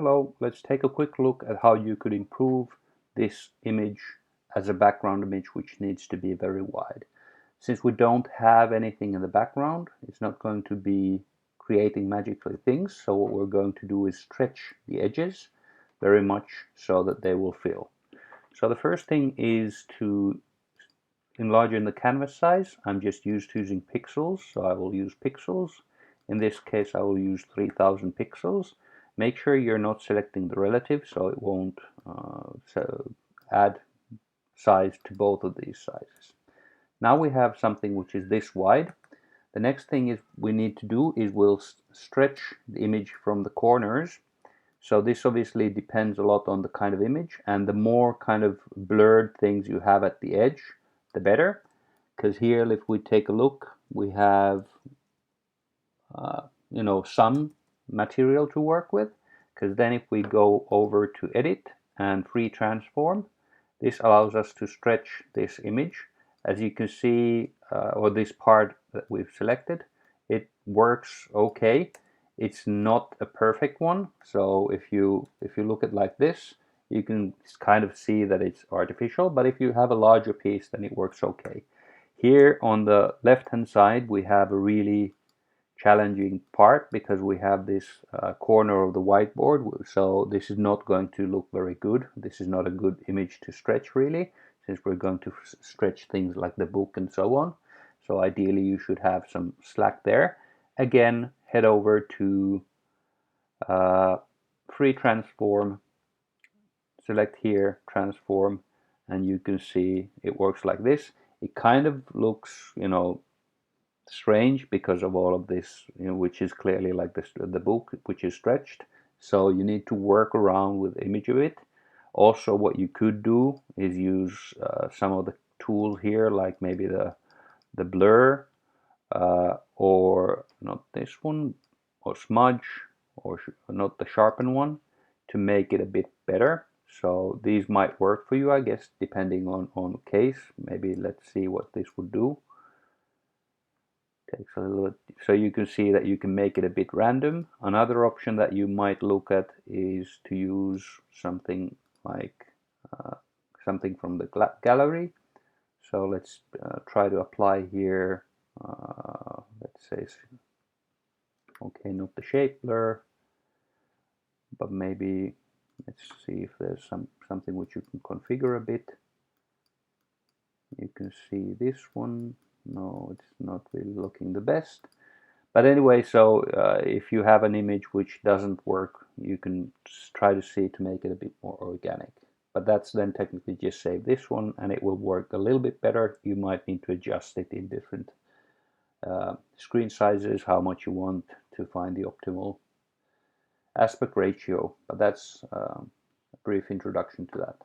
Hello, let's take a quick look at how you could improve this image as a background image which needs to be very wide. Since we don't have anything in the background, it's not going to be creating magically things, so what we're going to do is stretch the edges very much so that they will fill. So the first thing is to enlarge in the canvas size. I'm just used to using pixels, so I will use pixels. In this case I will use 3000 pixels. Make sure you're not selecting the relative so it won't add size to both of these sizes. Now we have something which is this wide. The next thing is we need to do is we'll stretch the image from the corners. So this obviously depends a lot on the kind of image, and the more kind of blurred things you have at the edge, the better. Because here, if we take a look, we have some material to work with. Because then if we go over to edit and free transform, this allows us to stretch this image. As you can see, or this part that we've selected, it works okay. It's not a perfect one, so if you look at like this, you can kind of see that it's artificial, but if you have a larger piece, then it works okay. Here on the left hand side we have a really challenging part because we have this corner of the whiteboard, so this is not going to look very good. This is not a good image to stretch really, since we're going to stretch things like the book and so on. So ideally you should have some slack there. Again, head over to free transform, select here transform, and you can see it works like this. It kind of looks, strange because of all of this, which is clearly like the book, which is stretched. So you need to work around with the image of it. Also, what you could do is use some of the tools here, like maybe the blur, or not this one, or smudge, or not the sharpen one, to make it a bit better. So these might work for you, I guess, depending on case. Maybe let's see what this would do. Takes a little bit, so you can see that you can make it a bit random. Another option that you might look at is to use something like something from the gallery. So let's try to apply here, let's say, okay, not the shape blur, but maybe let's see if there's something which you can configure a bit. You can see this one. No, it's not really looking the best. But anyway, so if you have an image which doesn't work, you can try to see to make it a bit more organic. But that's then technically just save this one and it will work a little bit better. You might need to adjust it in different screen sizes, how much you want to find the optimal aspect ratio. But that's a brief introduction to that.